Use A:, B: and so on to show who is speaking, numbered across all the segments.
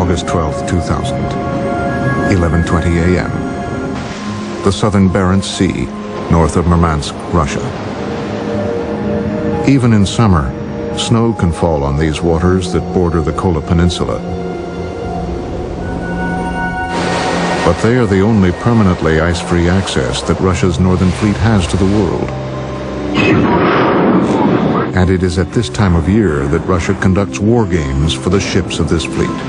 A: August 12, 2000, 11:20 a.m. The southern Barents Sea, north of Murmansk, Russia. Even in summer, snow can fall on these waters that border the Kola Peninsula. But they are the only permanently ice-free access that Russia's Northern Fleet has to the world. And it is at this time of year that Russia conducts war games for the ships of this fleet.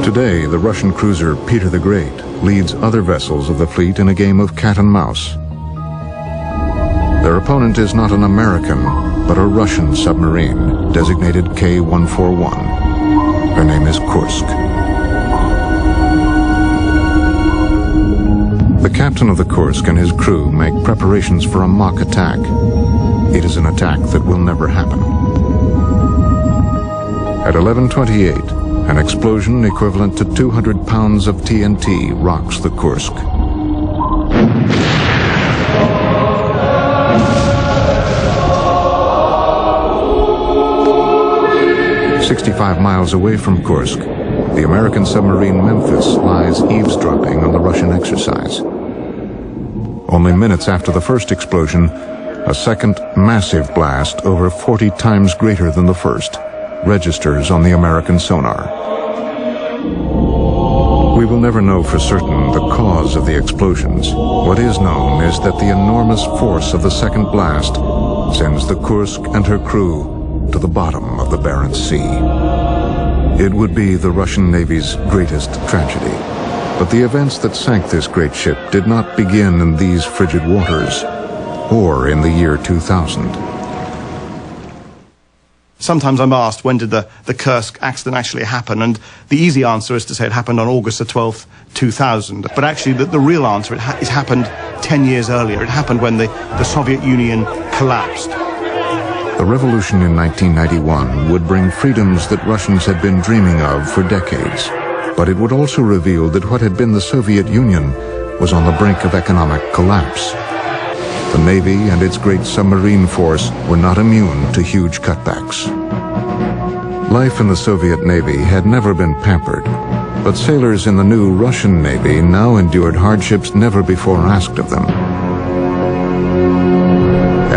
A: Today, the Russian cruiser Peter the Great leads other vessels of the fleet in a game of cat and mouse. Their opponent is not an American, but a Russian submarine, designated K-141. Her name is Kursk. The captain of the Kursk and his crew make preparations for a mock attack. It is an attack that will never happen. At 11:28, an explosion equivalent to 200 pounds of TNT rocks the Kursk. "65 miles away from Kursk, the American submarine Memphis lies eavesdropping on the Russian exercise. Only minutes after the first explosion, a second massive blast, over 40 times greater than the first, registers on the American sonar. We will never know for certain the cause of the explosions. What is known is that the enormous force of the second blast sends the Kursk and her crew to the bottom of the Barents Sea. It would be the Russian Navy's greatest tragedy. But the events that sank this great ship did not begin in these frigid waters, or in the year 2000.
B: Sometimes I'm asked, when did the Kursk accident actually happen? And the easy answer is to say it happened on August the 12th, 2000. But actually, the real answer, it happened 10 years earlier. It happened when the Soviet Union collapsed.
A: The revolution in 1991 would bring freedoms that Russians had been dreaming of for decades. But it would also reveal that what had been the Soviet Union was on the brink of economic collapse. The Navy and its great submarine force were not immune to huge cutbacks. Life in the Soviet Navy had never been pampered, but sailors in the new Russian Navy now endured hardships never before asked of them.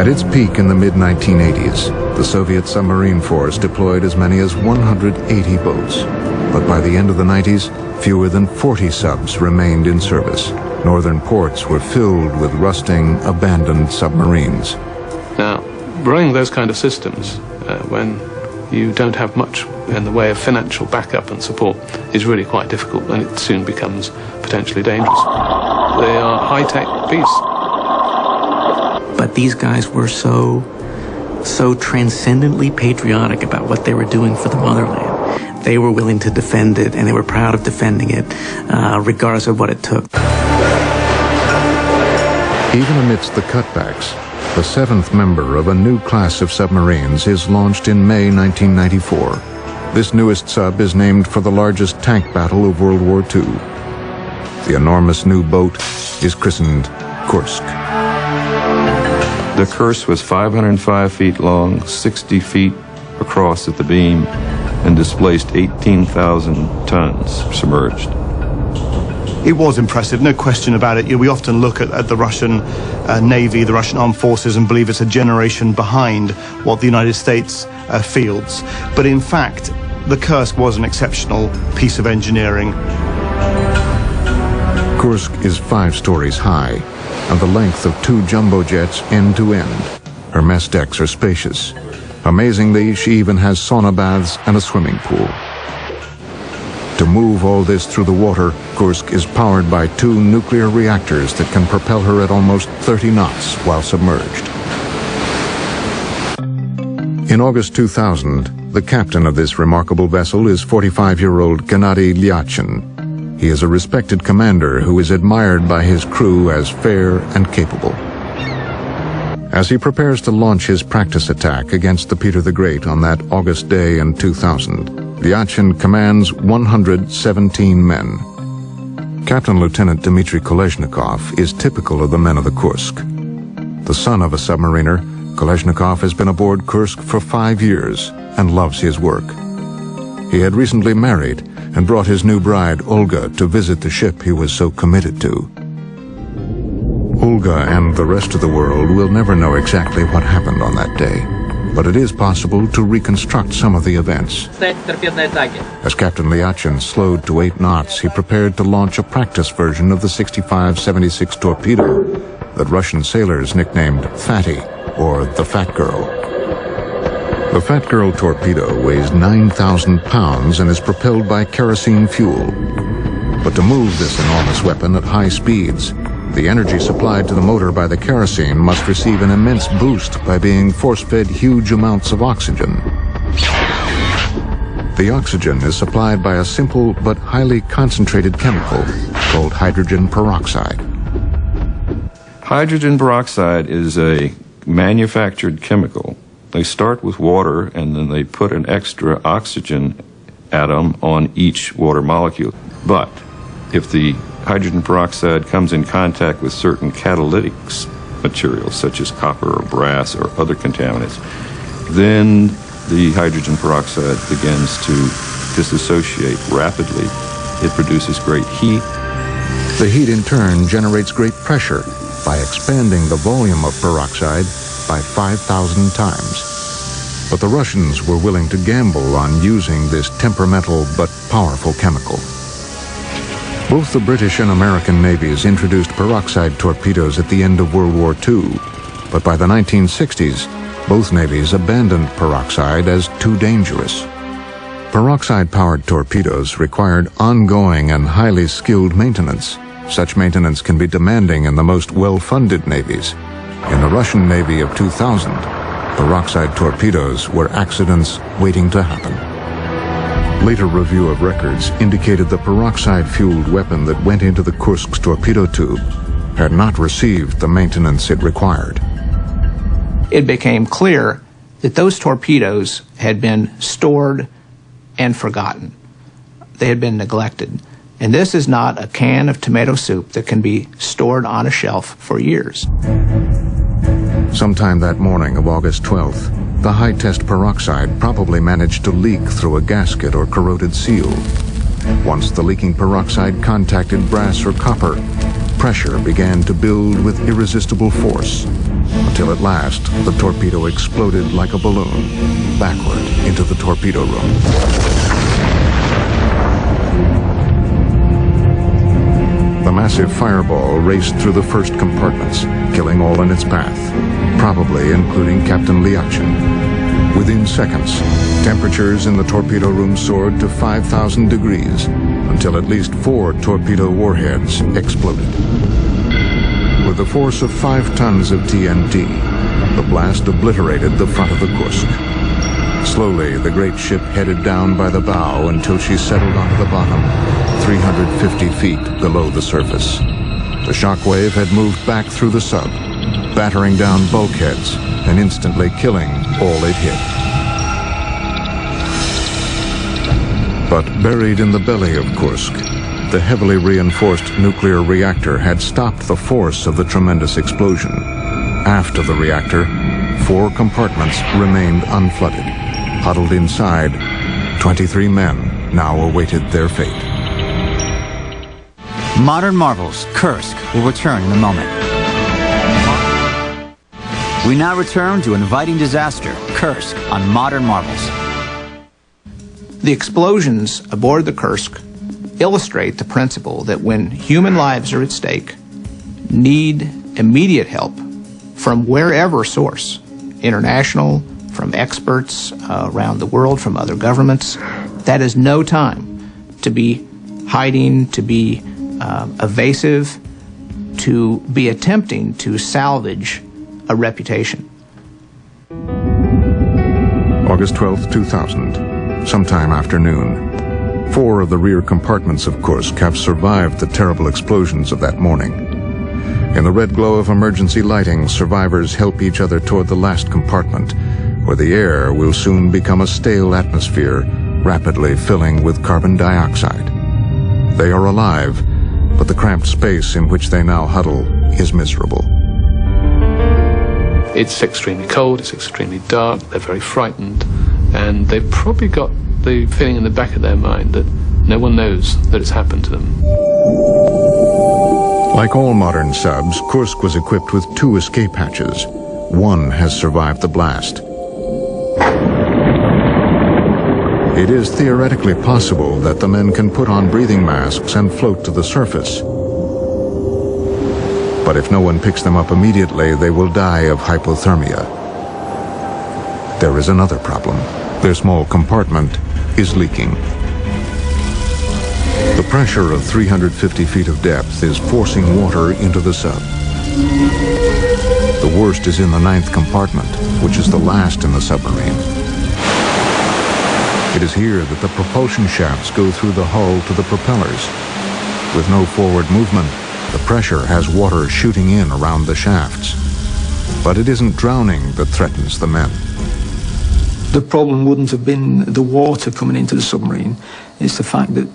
A: At its peak in the mid-1980s, the Soviet submarine force deployed as many as 180 boats. But by the end of the 90s, fewer than 40 subs remained in service. Northern ports were filled with rusting, abandoned submarines.
C: Now, running those kind of systems, when you don't have much in the way of financial backup and support, is really quite difficult, and it soon becomes potentially dangerous. They are high-tech beasts.
D: But these guys were so transcendently patriotic about what they were doing for the motherland. They were willing to defend it, and they were proud of defending it, regardless of what it took.
A: Even amidst the cutbacks, the seventh member of a new class of submarines is launched in May 1994. This newest sub is named for the largest tank battle of World War II. The enormous new boat is christened Kursk.
E: The Kursk was 505 feet long, 60 feet across at the beam, and displaced 18,000 tons submerged.
B: It was impressive, no question about it. We often look at the Russian Navy, the Russian armed forces, and believe it's a generation behind what the United States fields. But in fact, the Kursk was an exceptional piece of engineering.
A: Kursk is 5 stories high, and the length of 2 jumbo jets end to end. Her mess decks are spacious. Amazingly, she even has sauna baths and a swimming pool. To move all this through the water, Kursk is powered by 2 nuclear reactors that can propel her at almost 30 knots while submerged. In August 2000, the captain of this remarkable vessel is 45-year-old Gennady Lyachin. He is a respected commander who is admired by his crew as fair and capable. As he prepares to launch his practice attack against the Peter the Great on that August day in 2000, Lyachin commands 117 men. Captain Lieutenant Dmitry Kolesnikov is typical of the men of the Kursk. The son of a submariner, Kolesnikov has been aboard Kursk for 5 years and loves his work. He had recently married and brought his new bride, Olga, to visit the ship he was so committed to. Olga and the rest of the world will never know exactly what happened on that day, but it is possible to reconstruct some of the events. As Captain Liachin slowed to 8 knots, he prepared to launch a practice version of the 65-76 torpedo that Russian sailors nicknamed Fatty, or the Fat Girl. The Fat Girl torpedo weighs 9,000 pounds and is propelled by kerosene fuel. But to move this enormous weapon at high speeds, the energy supplied to the motor by the kerosene must receive an immense boost by being force-fed huge amounts of oxygen. The oxygen is supplied by a simple but highly concentrated chemical called hydrogen peroxide.
E: Hydrogen peroxide is a manufactured chemical. They start with water and then they put an extra oxygen atom on each water molecule. But if the hydrogen peroxide comes in contact with certain catalytic materials such as copper or brass or other contaminants, then the hydrogen peroxide begins to dissociate rapidly. It produces great heat.
A: The heat in turn generates great pressure by expanding the volume of peroxide by 5,000 times. But the Russians were willing to gamble on using this temperamental but powerful chemical. Both the British and American navies introduced peroxide torpedoes at the end of World War II, but by the 1960s, both navies abandoned peroxide as too dangerous. Peroxide-powered torpedoes required ongoing and highly skilled maintenance. Such maintenance can be demanding in the most well-funded navies. In the Russian Navy of 2000, peroxide torpedoes were accidents waiting to happen. Later review of records indicated the peroxide-fueled weapon that went into the Kursk's torpedo tube had not received the maintenance it required.
F: It became clear that those torpedoes had been stored and forgotten. They had been neglected. And this is not a can of tomato soup that can be stored on a shelf for years.
A: Sometime that morning of August 12th, the high-test peroxide probably managed to leak through a gasket or corroded seal. Once the leaking peroxide contacted brass or copper, pressure began to build with irresistible force, until at last the torpedo exploded like a balloon, backward into the torpedo room. The massive fireball raced through the first compartments, killing all in its path, probably including Captain Liachin. Within seconds, temperatures in the torpedo room soared to 5,000 degrees, until at least 4 torpedo warheads exploded. With a force of 5 tons of TNT, the blast obliterated the front of the Kursk. Slowly, the great ship headed down by the bow until she settled onto the bottom, 350 feet below the surface. The shockwave had moved back through the sub, battering down bulkheads and instantly killing all it hit. But buried in the belly of Kursk, the heavily reinforced nuclear reactor had stopped the force of the tremendous explosion. Aft of the reactor, 4 compartments remained unflooded. Huddled inside, 23 men now awaited their fate.
G: Modern Marvels, Kursk, will return in a moment. We now return to Inviting Disaster, Kursk, on Modern Marvels.
F: The explosions aboard the Kursk illustrate the principle that when human lives are at stake, need immediate help from wherever source, international, from experts around the world, from other governments. That is no time to be hiding, to be evasive, to be attempting to salvage a reputation.
A: August 12th, 2000, sometime after noon. 4 of the rear compartments of Kursk have survived the terrible explosions of that morning. In the red glow of emergency lighting, survivors help each other toward the last compartment, where the air will soon become a stale atmosphere, rapidly filling with carbon dioxide. They are alive, but the cramped space in which they now huddle is miserable.
C: It's extremely cold, it's extremely dark, they're very frightened, And they've probably got the feeling in the back of their mind that no one knows that it's happened to them.
A: Like all modern subs, Kursk was equipped with 2 escape hatches. One has survived the blast. It is theoretically possible that the men can put on breathing masks and float to the surface. But if no one picks them up immediately, they will die of hypothermia. There is another problem. Their small compartment is leaking. The pressure of 350 feet of depth is forcing water into the sub. The worst is in the 9th compartment, which is the last in the submarine. It is here that the propulsion shafts go through the hull to the propellers. With no forward movement, the pressure has water shooting in around the shafts. But it isn't drowning that threatens the men.
H: The problem wouldn't have been the water coming into the submarine. It's the fact that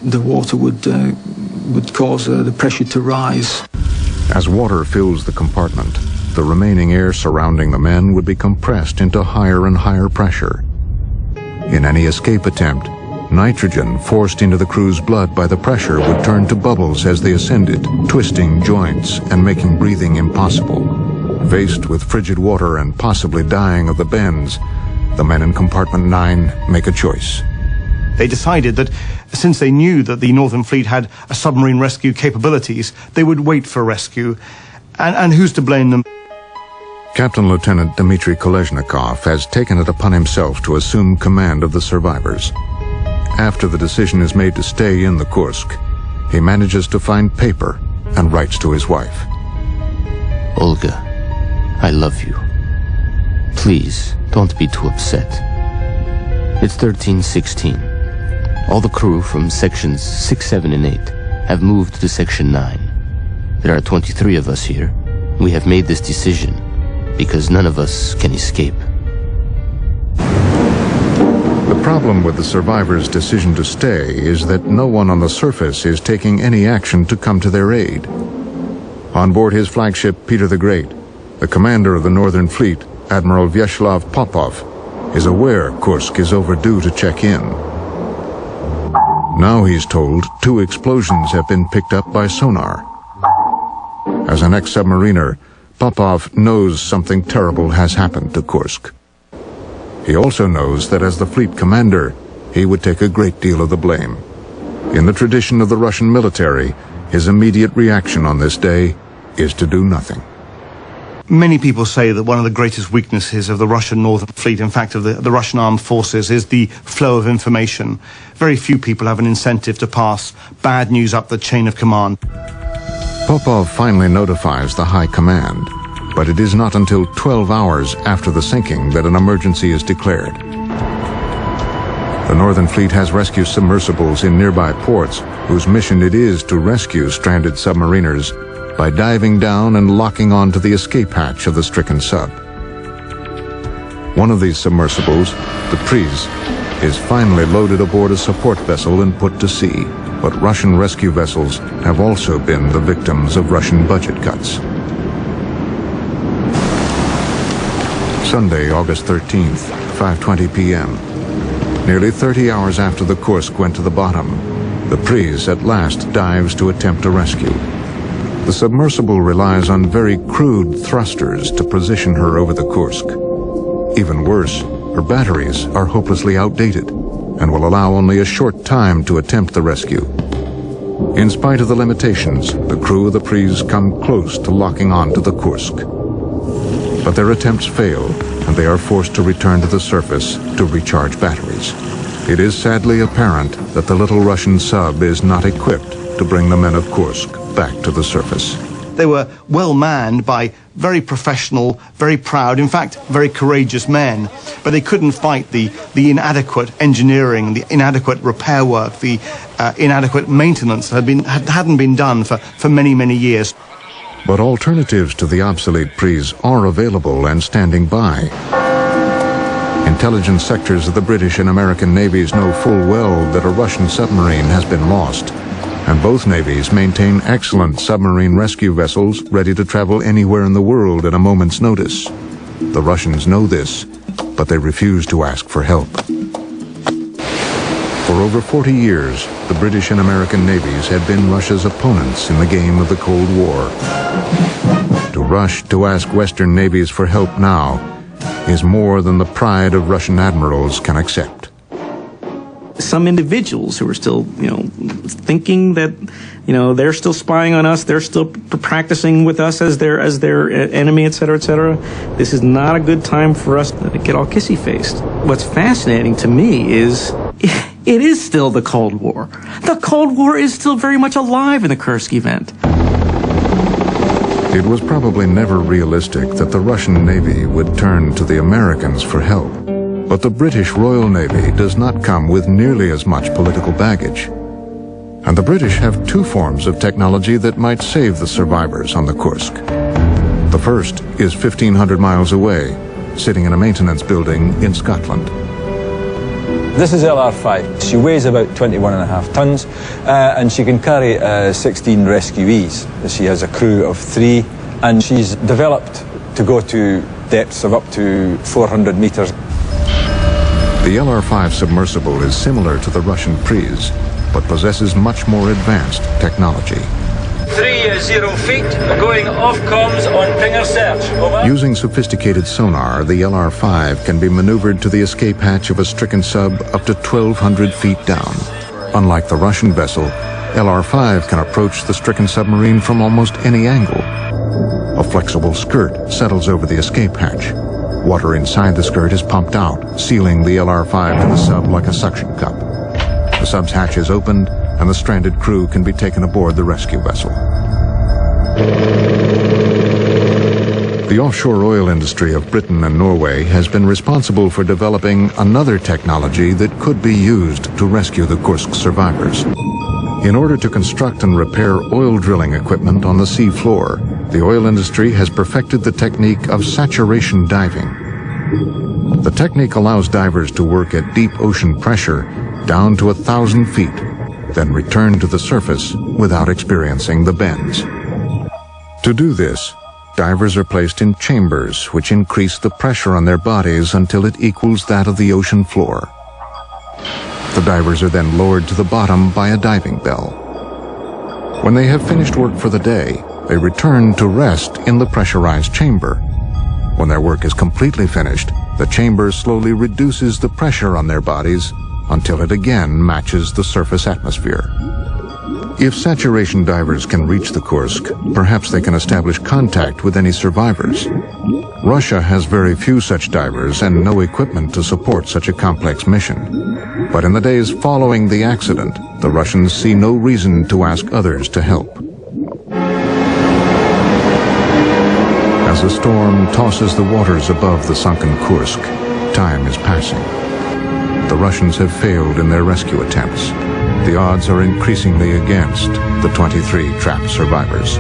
H: the water would cause the pressure to rise.
A: As water fills the compartment, the remaining air surrounding the men would be compressed into higher and higher pressure. In any escape attempt, nitrogen forced into the crew's blood by the pressure would turn to bubbles as they ascended, twisting joints and making breathing impossible. Faced with frigid water and possibly dying of the bends, the men in compartment 9 make a choice.
B: They decided that since they knew that the Northern Fleet had a submarine rescue capabilities, they would wait for rescue. And who's to blame them?
A: Captain Lieutenant Dmitry Kolesnikov has taken it upon himself to assume command of the survivors. After the decision is made to stay in the Kursk, he manages to find paper and writes to his wife.
I: Olga, I love you. Please, don't be too upset. It's 1316. All the crew from sections 6, 7, and 8 have moved to section 9. There are 23 of us here. We have made this decision because none of us can escape.
A: The problem with the survivors' decision to stay is that no one on the surface is taking any action to come to their aid. On board his flagship Peter the Great, the commander of the Northern Fleet, Admiral Vyacheslav Popov, is aware Kursk is overdue to check in. Now he's told 2 explosions have been picked up by sonar. As an ex-submariner, Popov knows something terrible has happened to Kursk. He also knows that as the fleet commander, he would take a great deal of the blame. In the tradition of the Russian military, his immediate reaction on this day is to do nothing.
B: Many people say that one of the greatest weaknesses of the Russian Northern Fleet, in fact of the Russian armed forces, is the flow of information. Very few people have an incentive to pass bad news up the chain of command.
A: Popov finally notifies the High Command, but it is not until 12 hours after the sinking that an emergency is declared. The Northern Fleet has rescue submersibles in nearby ports whose mission it is to rescue stranded submariners by diving down and locking onto the escape hatch of the stricken sub. One of these submersibles, the Priz, is finally loaded aboard a support vessel and put to sea. But Russian rescue vessels have also been the victims of Russian budget cuts. Sunday, August 13th, 5:20 p.m. Nearly 30 hours after the Kursk went to the bottom, the Priz at last dives to attempt a rescue. The submersible relies on very crude thrusters to position her over the Kursk. Even worse, her batteries are hopelessly outdated and will allow only a short time to attempt the rescue. In spite of the limitations, the crew of the Priz come close to locking on to the Kursk. But their attempts fail, and they are forced to return to the surface to recharge batteries. It is sadly apparent that the little Russian sub is not equipped to bring the men of Kursk back to the surface.
B: They were well manned by very professional, very proud, in fact, very courageous men. But they couldn't fight the inadequate engineering, the inadequate repair work, the inadequate maintenance that hadn't been done for many, many years.
A: But alternatives to the obsolete Priz are available and standing by. Intelligence sectors of the British and American navies know full well that a Russian submarine has been lost, and both navies maintain excellent submarine rescue vessels ready to travel anywhere in the world at a moment's notice. The Russians know this, but they refused to ask for help. For over 40 years, the British and American navies had been Russia's opponents in the game of the Cold War. To rush to ask Western navies for help now is more than the pride of Russian admirals can accept.
D: Some individuals who are still, thinking that, they're still spying on us, they're still practicing with us as their enemy, et cetera, et cetera. This is not a good time for us to get all kissy-faced. What's fascinating to me is it is still the Cold War. The Cold War is still very much alive in the Kursk event.
A: It was probably never realistic that the Russian Navy would turn to the Americans for help. But the British Royal Navy does not come with nearly as much political baggage. And the British have two forms of technology that might save the survivors on the Kursk. The first is 1,500 miles away, sitting in a maintenance building in Scotland.
J: This is LR5. She weighs about 21.5 tons, and she can carry 16 rescuees. She has a crew of 3, and she's developed to go to depths of up to 400 meters.
A: The LR5 submersible is similar to the Russian Priz, but possesses much more advanced technology.
K: 30 feet, going off comms on pinger search. Over.
A: Using sophisticated sonar, the LR5 can be maneuvered to the escape hatch of a stricken sub up to 1,200 feet down. Unlike the Russian vessel, LR5 can approach the stricken submarine from almost any angle. A flexible skirt settles over the escape hatch. Water inside the skirt is pumped out, sealing the LR5 to the sub like a suction cup. The sub's hatch is opened, and the stranded crew can be taken aboard the rescue vessel. The offshore oil industry of Britain and Norway has been responsible for developing another technology that could be used to rescue the Kursk survivors. In order to construct and repair oil drilling equipment on the sea floor, the oil industry has perfected the technique of saturation diving. The technique allows divers to work at deep ocean pressure down to 1,000 feet, then return to the surface without experiencing the bends. To do this, divers are placed in chambers which increase the pressure on their bodies until it equals that of the ocean floor. The divers are then lowered to the bottom by a diving bell. When they have finished work for the day, they return to rest in the pressurized chamber. When their work is completely finished, the chamber slowly reduces the pressure on their bodies until it again matches the surface atmosphere. If saturation divers can reach the Kursk, perhaps they can establish contact with any survivors. Russia has very few such divers and no equipment to support such a complex mission. But in the days following the accident, the Russians see no reason to ask others to help. As the storm tosses the waters above the sunken Kursk, time is passing. The Russians have failed in their rescue attempts. The odds are increasingly against the 23 trapped survivors.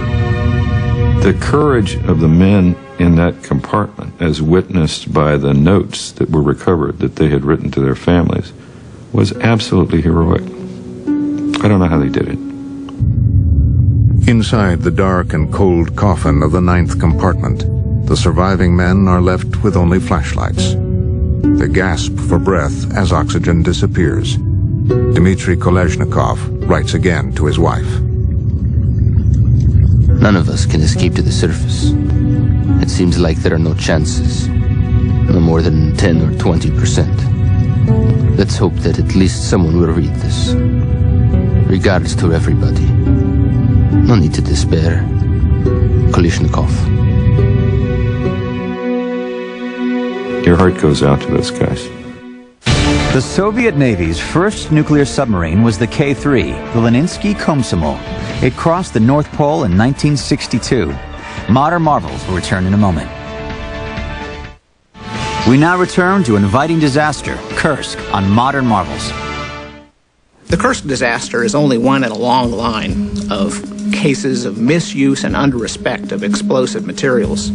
E: The courage of the men in that compartment, as witnessed by the notes that were recovered that they had written to their families, was absolutely heroic. I don't know how they did it.
A: Inside the dark and cold coffin of the 9th compartment, the surviving men are left with only flashlights. They gasp for breath as oxygen disappears. Dmitry Kolesnikov writes again to his wife.
I: None of us can escape to the surface. It seems like there are no chances. No more than 10 or 20%. Let's hope that at least someone will read this. Regards to everybody. No need to despair. Kolesnikov.
E: Your heart goes out to those guys.
G: The Soviet Navy's first nuclear submarine was the K-3, the Leninsky Komsomol. It crossed the North Pole in 1962. Modern marvels will return in a moment. We now return to inviting disaster, Kursk, on Modern Marvels.
F: The Kursk disaster is only one in a long line of cases of misuse and under-respect of explosive materials.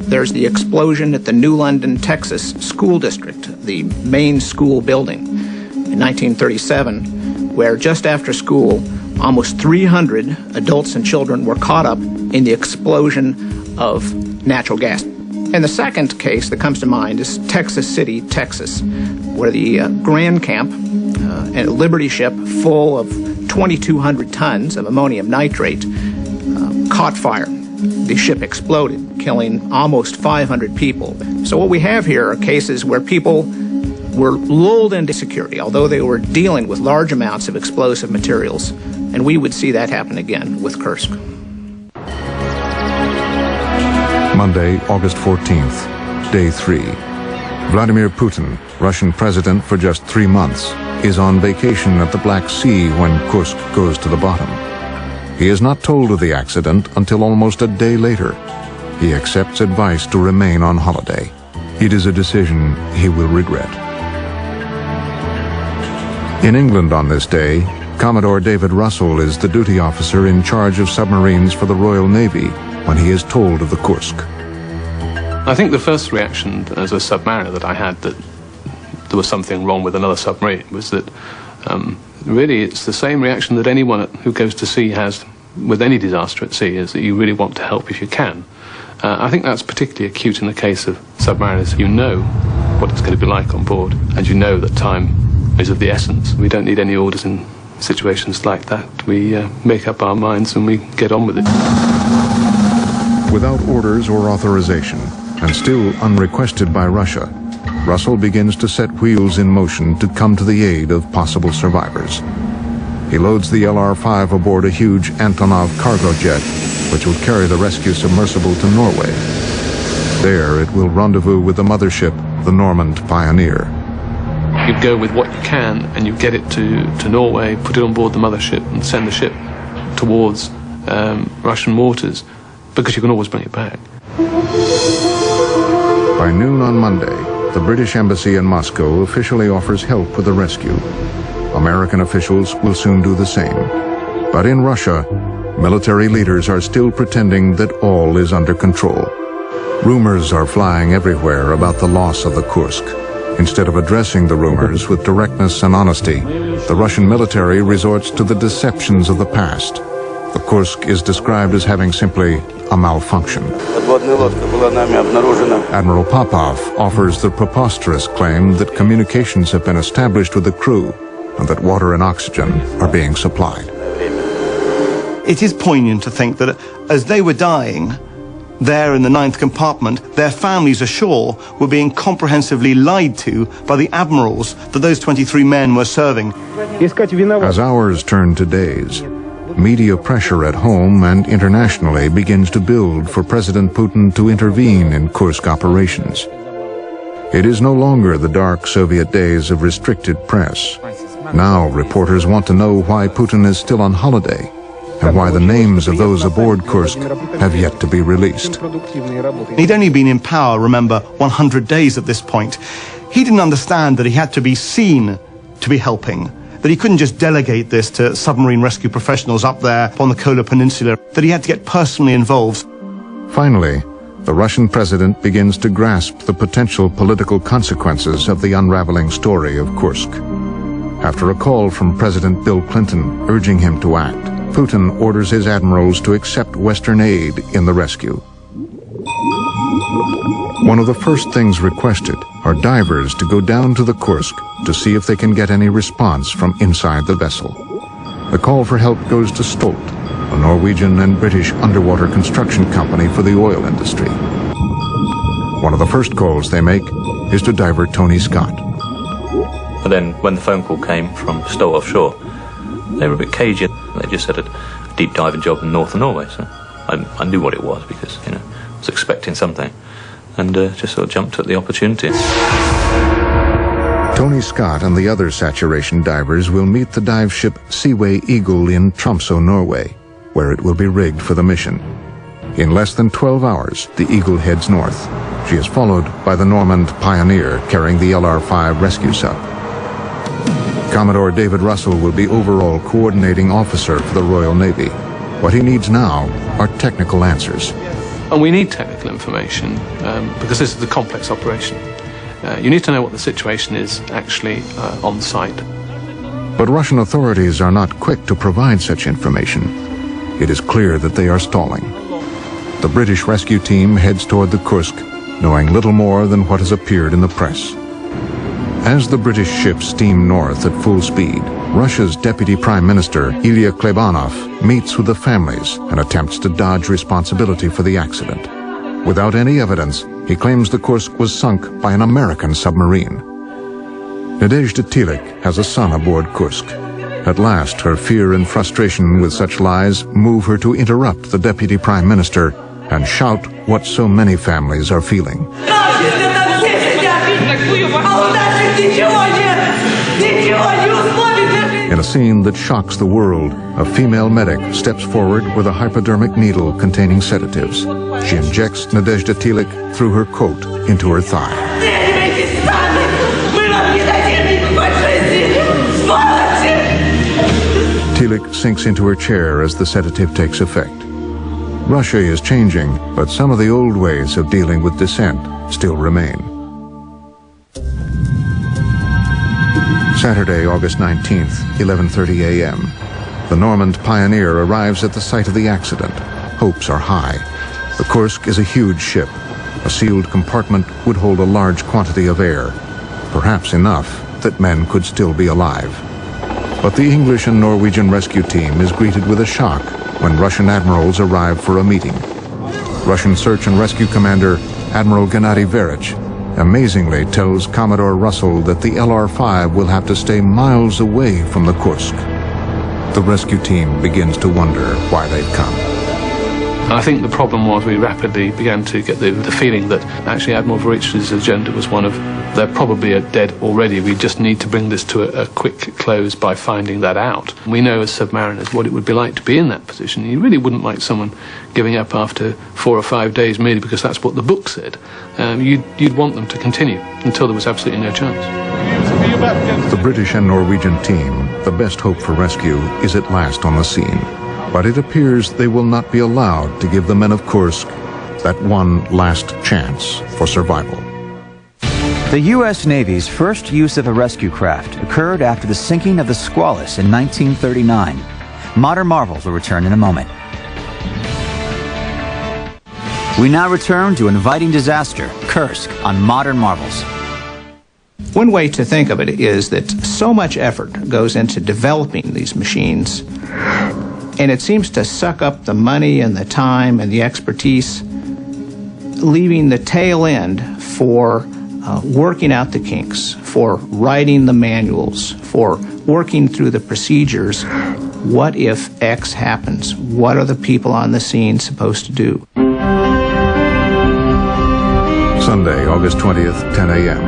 F: There's the explosion at the New London, Texas school district, the main school building in 1937, where just after school, almost 300 adults and children were caught up in the explosion of natural gas. And the second case that comes to mind is Texas City, Texas, where the Grand Camp, a Liberty ship full of 2,200 tons of ammonium nitrate, caught fire. The ship exploded, killing almost 500 people. So what we have here are cases where people were lulled into security, although they were dealing with large amounts of explosive materials. And we would see that happen again with Kursk.
A: Monday, August 14th, day 3. Vladimir Putin, Russian president for just 3 months, is on vacation at the Black Sea when Kursk goes to the bottom. He is not told of the accident until almost a day later. He accepts advice to remain on holiday. It is a decision he will regret. In England on this day, Commodore David Russell is the duty officer in charge of submarines for the Royal Navy when he is told of the Kursk.
C: I think the first reaction as a submariner that I had that there was something wrong with another submarine was that really it's the same reaction that anyone who goes to sea has with any disaster at sea, is that you really want to help if you can. I think that's particularly acute in the case of submariners. You know what it's going to be like on board, and you know that time is of the essence. We don't need any orders in situations like that. We make up our minds and we get on with it.
A: Without orders or authorization, and still unrequested by Russia, Russell begins to set wheels in motion to come to the aid of possible survivors. He loads the LR-5 aboard a huge Antonov cargo jet, which will carry the rescue submersible to Norway. There it will rendezvous with the mothership, the Normand Pioneer.
C: You go with what you can and you get it to Norway, put it on board the mothership and send the ship towards Russian waters, because you can always bring it back.
A: By noon on Monday, the British Embassy in Moscow officially offers help with the rescue. American officials will soon do the same. But in Russia, military leaders are still pretending that all is under control. Rumors are flying everywhere about the loss of the Kursk. Instead of addressing the rumors with directness and honesty, the Russian military resorts to the deceptions of the past. The Kursk is described as having simply a malfunction. Admiral Popov offers the preposterous claim that communications have been established with the crew and that water and oxygen are being supplied.
B: It is poignant to think that as they were dying, there in the 9th compartment, their families ashore were being comprehensively lied to by the admirals that those 23 men were serving.
A: As hours turn to days, media pressure at home and internationally begins to build for President Putin to intervene in Kursk operations. It is no longer the dark Soviet days of restricted press. Now reporters want to know why Putin is still on holiday and why the names of those aboard Kursk have yet to be released.
B: He'd only been in power, remember, 100 days at this point. He didn't understand that he had to be seen to be helping, that he couldn't just delegate this to submarine rescue professionals up there on the Kola Peninsula, that he had to get personally involved.
A: Finally, the Russian president begins to grasp the potential political consequences of the unraveling story of Kursk. After a call from President Bill Clinton urging him to act, Putin orders his admirals to accept Western aid in the rescue. One of the first things requested are divers to go down to the Kursk to see if they can get any response from inside the vessel. The call for help goes to Stolt, a Norwegian and British underwater construction company for the oil industry. One of the first calls they make is to diver Tony Scott.
L: But then when the phone call came from Stolt Offshore, they were a bit cagey. They just said a deep diving job in northern Norway, so I knew what it was because, I was expecting something, and just sort of jumped at the opportunity.
A: Tony Scott and the other saturation divers will meet the dive ship Seaway Eagle in Tromsø, Norway, where it will be rigged for the mission. In less than 12 hours, the Eagle heads north. She is followed by the Normand Pioneer carrying the LR-5 rescue sub. Commodore David Russell will be overall coordinating officer for the Royal Navy. What he needs now are technical answers.
C: And we need technical information because this is a complex operation. You need to know what the situation is actually on site.
A: But Russian authorities are not quick to provide such information. It is clear that they are stalling. The British rescue team heads toward the Kursk, knowing little more than what has appeared in the press. As the British ships steam north at full speed, Russia's Deputy Prime Minister, Ilya Klebanov, meets with the families and attempts to dodge responsibility for the accident. Without any evidence, he claims the Kursk was sunk by an American submarine. Nadezhda Tilik has a son aboard Kursk. At last, her fear and frustration with such lies move her to interrupt the Deputy Prime Minister and shout what so many families are feeling. In a scene that shocks the world, a female medic steps forward with a hypodermic needle containing sedatives. She injects Nadezhda Tilik through her coat into her thigh. Tilik sinks into her chair as the sedative takes effect. Russia is changing, but some of the old ways of dealing with dissent still remain. Saturday, August 19th, 11:30 a.m. The Normand Pioneer arrives at the site of the accident. Hopes are high. The Kursk is a huge ship. A sealed compartment would hold a large quantity of air, perhaps enough that men could still be alive. But the English and Norwegian rescue team is greeted with a shock when Russian admirals arrive for a meeting. Russian search and rescue commander Admiral Gennady Verich amazingly tells Commodore Russell that the LR-5 will have to stay miles away from the Kursk. The rescue team begins to wonder why they've come.
C: I think the problem was we rapidly began to get the feeling that actually Admiral Verich's agenda was one of, they're probably dead already, we just need to bring this to a quick close by finding that out. We know as submariners what it would be like to be in that position. You really wouldn't like someone giving up after 4 or 5 days merely because that's what the book said. You'd want them to continue until there was absolutely no chance.
A: The British and Norwegian team, the best hope for rescue, is at last on the scene. But it appears they will not be allowed to give the men of Kursk that one last chance for survival.
G: The U.S. Navy's first use of a rescue craft occurred after the sinking of the Squalus in 1939. Modern marvels will return in a moment. We now return to inviting disaster, Kursk, on Modern Marvels.
F: One way to think of it is that so much effort goes into developing these machines, and it seems to suck up the money and the time and the expertise, leaving the tail end for working out the kinks, for writing the manuals, for working through the procedures. What if X happens? What are the people on the scene supposed to do?
A: Sunday, August 20th, 10 a.m.,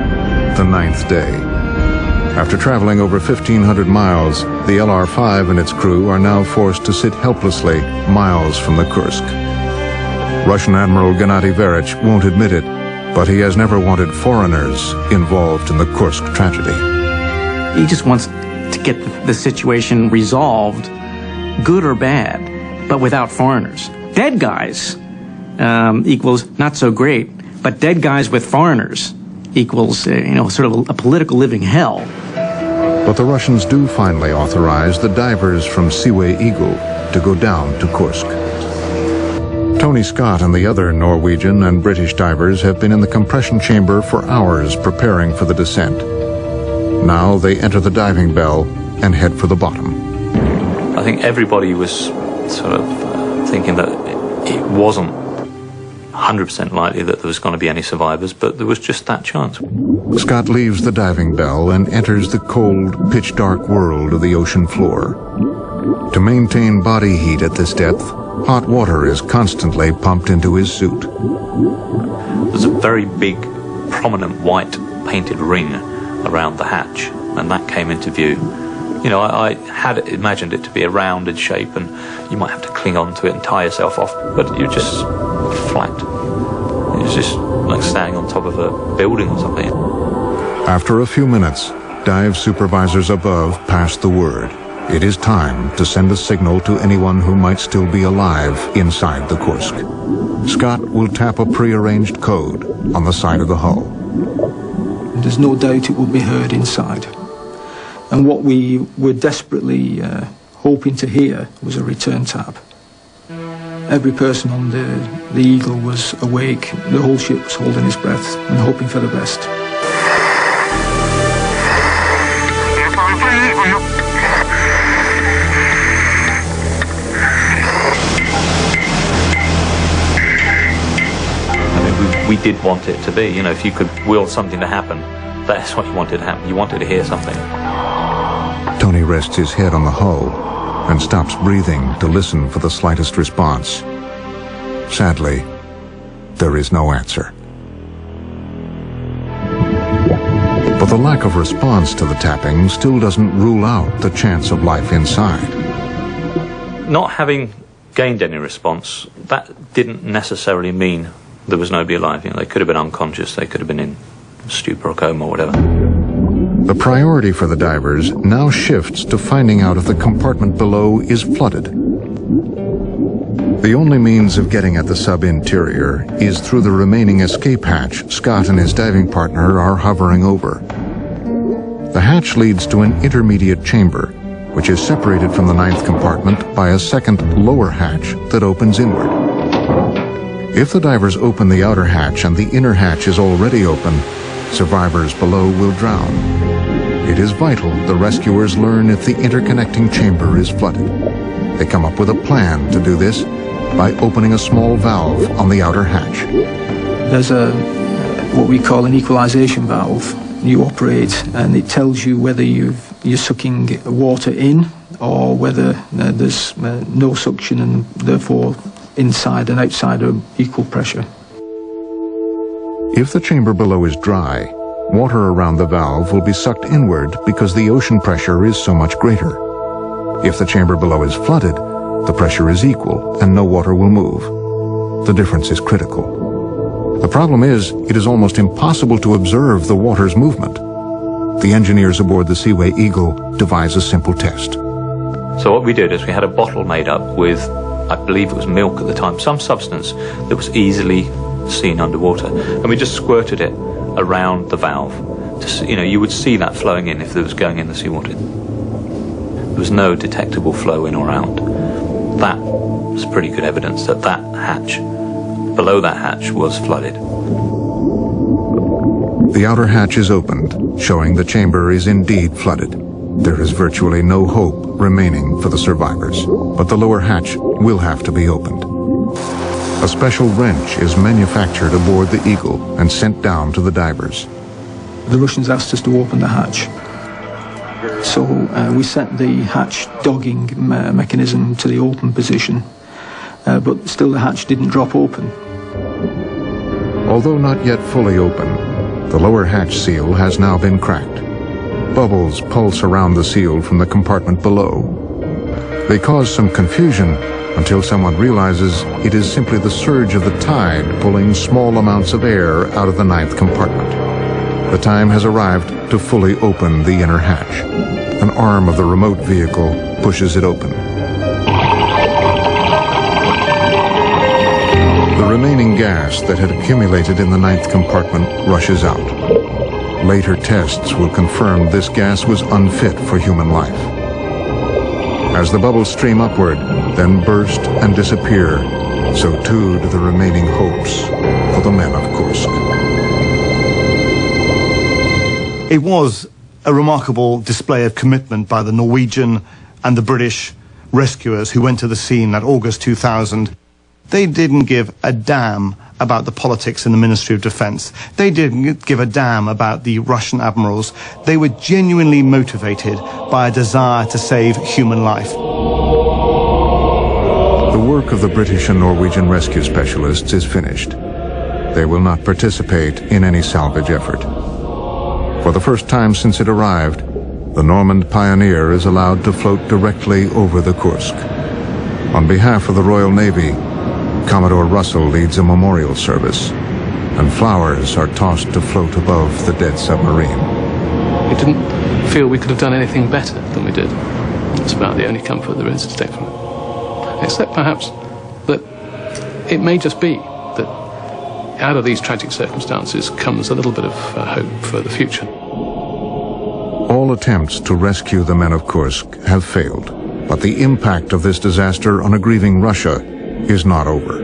A: the 9th day. After traveling over 1,500 miles, the LR-5 and its crew are now forced to sit helplessly miles from the Kursk. Russian Admiral Gennady Verich won't admit it, but he has never wanted foreigners involved in the Kursk tragedy.
D: He just wants to get the situation resolved, good or bad, but without foreigners. Dead guys equals not so great, but dead guys with foreigners equals, sort of a political living hell.
A: But the Russians do finally authorize the divers from Seaway Eagle to go down to Kursk. Tony Scott and the other Norwegian and British divers have been in the compression chamber for hours preparing for the descent. Now they enter the diving bell and head for the bottom.
L: I think everybody was sort of thinking that it wasn't 100% likely that there was going to be any survivors, but there was just that chance.
A: Scott leaves the diving bell and enters the cold, pitch-dark world of the ocean floor. To maintain body heat at this depth, hot water is constantly pumped into his suit.
L: There's a very big, prominent white painted ring around the hatch, and that came into view. I had imagined it to be a rounded shape, and you might have to cling on to it and tie yourself off, but you're just flat. It's just like standing on top of a building or something.
A: After a few minutes, dive supervisors above pass the word. It is time to send a signal to anyone who might still be alive inside the Kursk. Scott will tap a prearranged code on the side of the hull.
H: There's no doubt it would be heard inside. And what we were desperately hoping to hear was a return tap. every person on the Eagle was awake. The whole ship was holding its breath and hoping for the best.
L: We did want it to be, you know, if you could will something to happen, that's what you wanted to happen. You wanted to hear something.
A: Tony rests his head on the hull and stops breathing to listen for the slightest response. Sadly, there is no answer. But the lack of response to the tapping still doesn't rule out the chance of life inside.
L: Not having gained any response, that didn't necessarily mean there was nobody alive. You know, they could have been unconscious, they could have been in stupor or coma or whatever.
A: The priority for the divers now shifts to finding out if the compartment below is flooded. The only means of getting at the sub-interior is through the remaining escape hatch Scott and his diving partner are hovering over. The hatch leads to an intermediate chamber, which is separated from the 9th compartment by a second lower hatch that opens inward. If the divers open the outer hatch and the inner hatch is already open, survivors below will drown. It is vital the rescuers learn if the interconnecting chamber is flooded. They come up with a plan to do this by opening a small valve on the outer hatch.
H: There's what we call an equalization valve. You operate and it tells you whether you're sucking water in or whether there's no suction and therefore inside and outside are equal pressure.
A: If the chamber below is dry, water around the valve will be sucked inward because the ocean pressure is so much greater. If the chamber below is flooded, the pressure is equal and no water will move. The difference is critical. The problem is, it is almost impossible to observe the water's movement. The engineers aboard the Seaway Eagle devise a simple test.
L: So what we did is we had a bottle made up with, I believe it was milk at the time, some substance that was easily seen underwater, and we just squirted it around the valve. You know, you would see that flowing in if it was going in the seawater. There was no detectable flow in or out. That was pretty good evidence that that hatch, below that hatch, was flooded.
A: The outer hatch is opened, showing the chamber is indeed flooded. There is virtually no hope remaining for the survivors, but the lower hatch will have to be opened. A special wrench is manufactured aboard the Eagle and sent down to the divers.
H: The Russians asked us to open the hatch. So we set the hatch dogging mechanism to the open position, but still the hatch didn't drop open.
A: Although not yet fully open, the lower hatch seal has now been cracked. Bubbles pulse around the seal from the compartment below. They cause some confusion until someone realizes it is simply the surge of the tide pulling small amounts of air out of the 9th compartment. The time has arrived to fully open the inner hatch. An arm of the remote vehicle pushes it open. The remaining gas that had accumulated in the 9th compartment rushes out. Later tests will confirm this gas was unfit for human life. As the bubbles stream upward, then burst and disappear, so too do the remaining hopes for the men of Kursk.
B: It was a remarkable display of commitment by the Norwegian and the British rescuers who went to the scene that August 2000. They didn't give a damn about the politics in the Ministry of Defense. They didn't give a damn about the Russian admirals. They were genuinely motivated by a desire to save human life.
A: The work of the British and Norwegian rescue specialists is finished. They will not participate in any salvage effort. For the first time since it arrived, the Normand Pioneer is allowed to float directly over the Kursk. On behalf of the Royal Navy, Commodore Russell leads a memorial service, and flowers are tossed to float above the dead submarine.
C: We didn't feel we could have done anything better than we did. It's about the only comfort there is to take from it. Except perhaps that it may just be that out of these tragic circumstances comes a little bit of hope for the future.
A: All attempts to rescue the men of Kursk have failed, but the impact of this disaster on a grieving Russia is not over.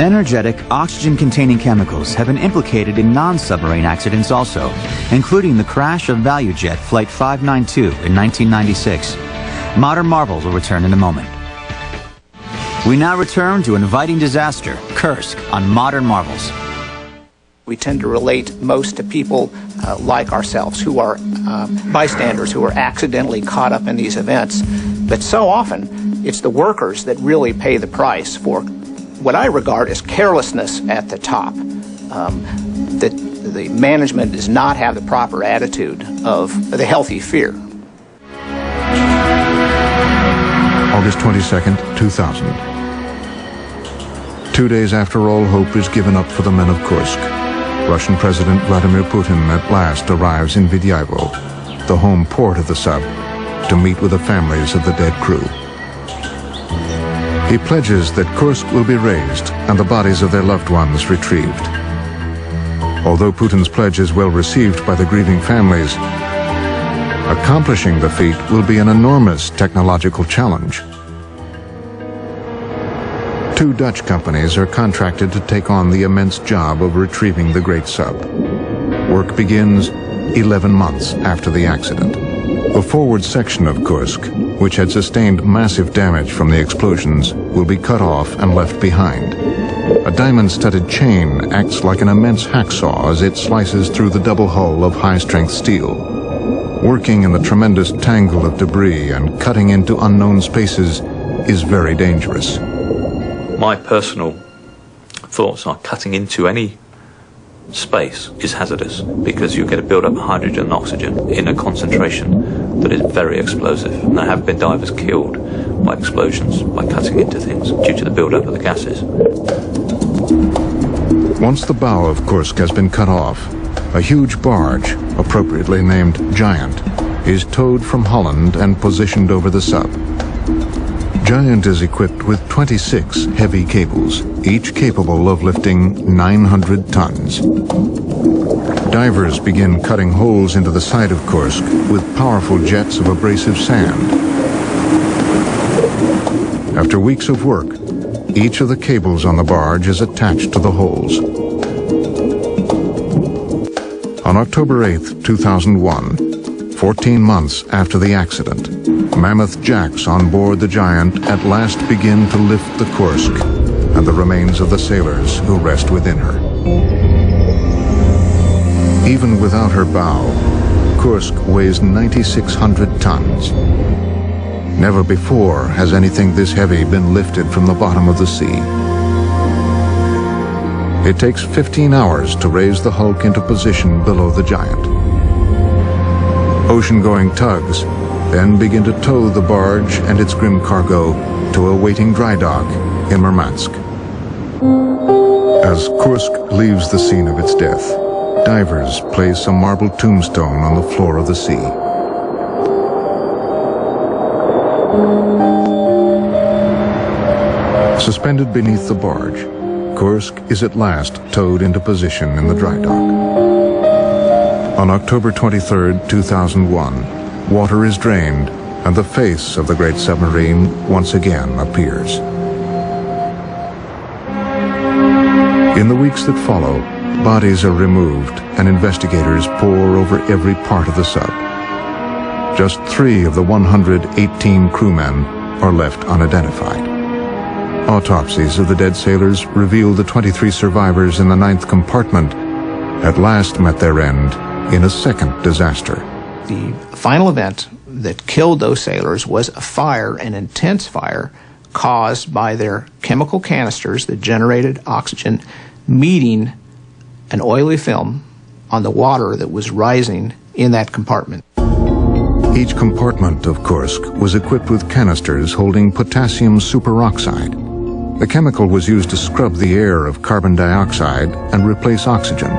G: Energetic, oxygen-containing chemicals have been implicated in non-submarine accidents also, including the crash of ValueJet Flight 592 in 1996. Modern marvels will return in a moment. We now return to inviting disaster, Kursk, on Modern Marvels.
F: We tend to relate most to people like ourselves, who are bystanders, who are accidentally caught up in these events. But so often, it's the workers that really pay the price for what I regard as carelessness at the top. That the management does not have the proper attitude of the healthy fear.
A: August 22nd, 2000. 2 days after all hope is given up for the men of Kursk, Russian President Vladimir Putin at last arrives in Vidyayevo, the home port of the sub, to meet with the families of the dead crew. He pledges that Kursk will be razed and the bodies of their loved ones retrieved. Although Putin's pledge is well received by the grieving families, accomplishing the feat will be an enormous technological challenge. 2 Dutch companies are contracted to take on the immense job of retrieving the great sub. Work begins 11 months after the accident. The forward section of Kursk, which had sustained massive damage from the explosions, will be cut off and left behind. A diamond-studded chain acts like an immense hacksaw as it slices through the double hull of high-strength steel. Working in the tremendous tangle of debris and cutting into unknown spaces is very dangerous.
L: My personal thoughts are cutting into any space is hazardous because you get a build-up of hydrogen and oxygen in a concentration that is very explosive. And there have been divers killed by explosions by cutting into things due to the build-up of the gases.
A: Once the bow of Kursk has been cut off, a huge barge, appropriately named Giant, is towed from Holland and positioned over the sub. Giant is equipped with 26 heavy cables, each capable of lifting 900 tons. Divers begin cutting holes into the side of Kursk with powerful jets of abrasive sand. After weeks of work, each of the cables on the barge is attached to the holes. On October 8, 2001, 14 months after the accident, mammoth jacks on board the Giant at last begin to lift the Kursk and the remains of the sailors who rest within her. Even without her bow, Kursk weighs 9,600 tons. Never before has anything this heavy been lifted from the bottom of the sea. It takes 15 hours to raise the hulk into position below the Giant. Ocean-going tugs then begin to tow the barge and its grim cargo to a waiting dry dock in Murmansk. As Kursk leaves the scene of its death, divers place a marble tombstone on the floor of the sea. Suspended beneath the barge, Kursk is at last towed into position in the dry dock. On October 23, 2001, water is drained and the face of the great submarine once again appears. In the weeks that follow, bodies are removed and investigators pore over every part of the sub. Just 3 of the 118 crewmen are left unidentified. Autopsies of the dead sailors reveal the 23 survivors in the 9th compartment at last met their end in a second disaster.
F: The final event that killed those sailors was a fire, an intense fire, caused by their chemical canisters that generated oxygen meeting an oily film on the water that was rising in that compartment.
A: Each compartment of Kursk was equipped with canisters holding potassium superoxide. The chemical was used to scrub the air of carbon dioxide and replace oxygen.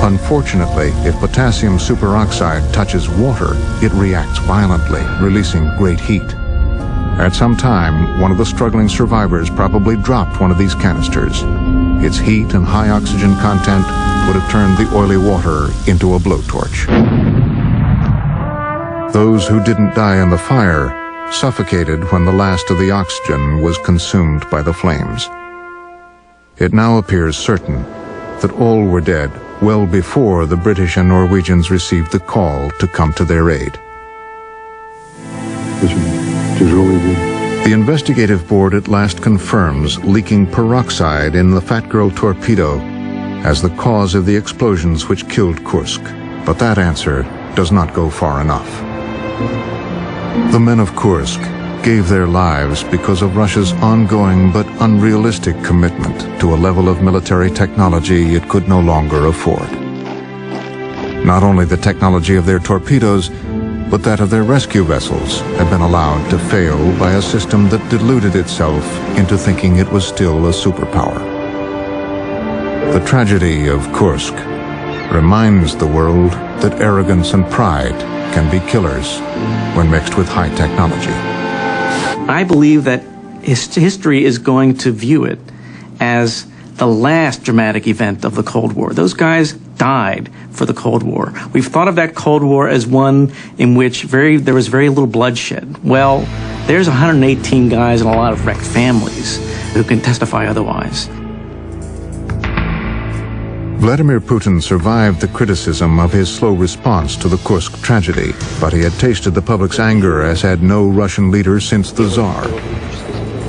A: Unfortunately, if potassium superoxide touches water, it reacts violently, releasing great heat. At some time, one of the struggling survivors probably dropped one of these canisters. Its heat and high oxygen content would have turned the oily water into a blowtorch. Those who didn't die in the fire suffocated when the last of the oxygen was consumed by the flames. It now appears certain that all were dead well before the British and Norwegians received the call to come to their aid. The investigative board at last confirms leaking peroxide in the Fat Girl torpedo as the cause of the explosions which killed Kursk. But that answer does not go far enough. The men of Kursk gave their lives because of Russia's ongoing but unrealistic commitment to a level of military technology it could no longer afford. Not only the technology of their torpedoes, but that of their rescue vessels had been allowed to fail by a system that deluded itself into thinking it was still a superpower. The tragedy of Kursk reminds the world that arrogance and pride can be killers when mixed with high technology.
D: I believe that history is going to view it as the last dramatic event of the Cold War. Those guys died for the Cold War. We've thought of that Cold War as one in which there was very little bloodshed. Well, there's 118 guys and a lot of wrecked families who can testify otherwise.
A: Vladimir Putin survived the criticism of his slow response to the Kursk tragedy, but he had tasted the public's anger as had no Russian leader since the Tsar.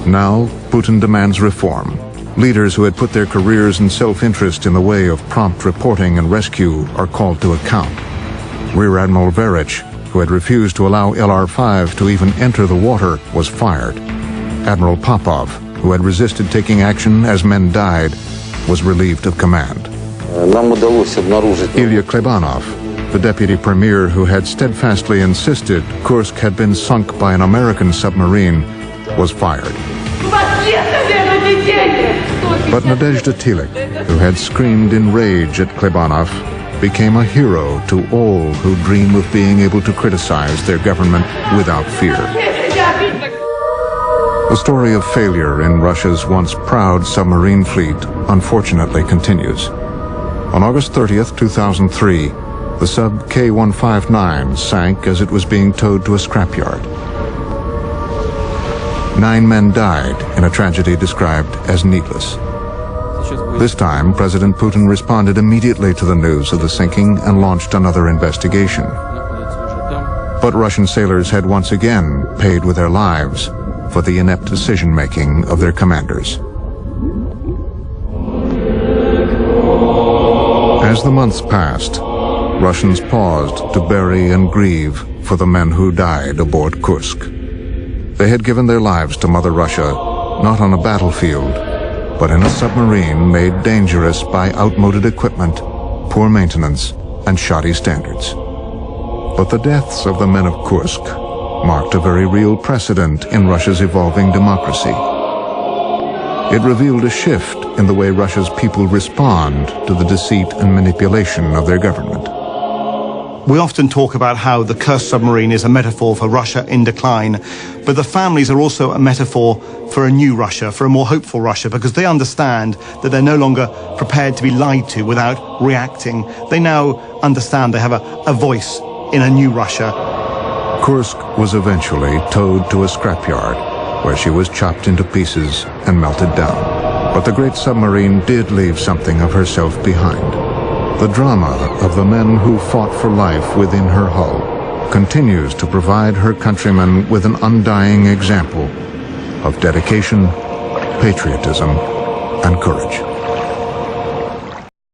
A: Now, Putin demands reform. Leaders who had put their careers and self-interest in the way of prompt reporting and rescue are called to account. Rear Admiral Verich, who had refused to allow LR-5 to even enter the water, was fired. Admiral Popov, who had resisted taking action as men died, was relieved of command. Ilya Klebanov, the deputy premier who had steadfastly insisted Kursk had been sunk by an American submarine, was fired. But Nadezhda Tilek, who had screamed in rage at Klebanov, became a hero to all who dream of being able to criticize their government without fear. The story of failure in Russia's once proud submarine fleet unfortunately continues. On August 30th, 2003, the sub K-159 sank as it was being towed to a scrapyard. 9 men died in a tragedy described as needless. This time, President Putin responded immediately to the news of the sinking and launched another investigation. But Russian sailors had once again paid with their lives for the inept decision-making of their commanders. As the months passed, Russians paused to bury and grieve for the men who died aboard Kursk. They had given their lives to Mother Russia, not on a battlefield, but in a submarine made dangerous by outmoded equipment, poor maintenance, and shoddy standards. But the deaths of the men of Kursk marked a very real precedent in Russia's evolving democracy. It revealed a shift in the way Russia's people respond to the deceit and manipulation of their government.
B: We often talk about how the Kursk submarine is a metaphor for Russia in decline, but the families are also a metaphor for a new Russia, for a more hopeful Russia, because they understand that they're no longer prepared to be lied to without reacting. They now understand they have a voice in a new Russia.
A: Kursk was eventually towed to a scrapyard, where she was chopped into pieces and melted down. But the great submarine did leave something of herself behind. The drama of the men who fought for life within her hull continues to provide her countrymen with an undying example of dedication, patriotism, and courage.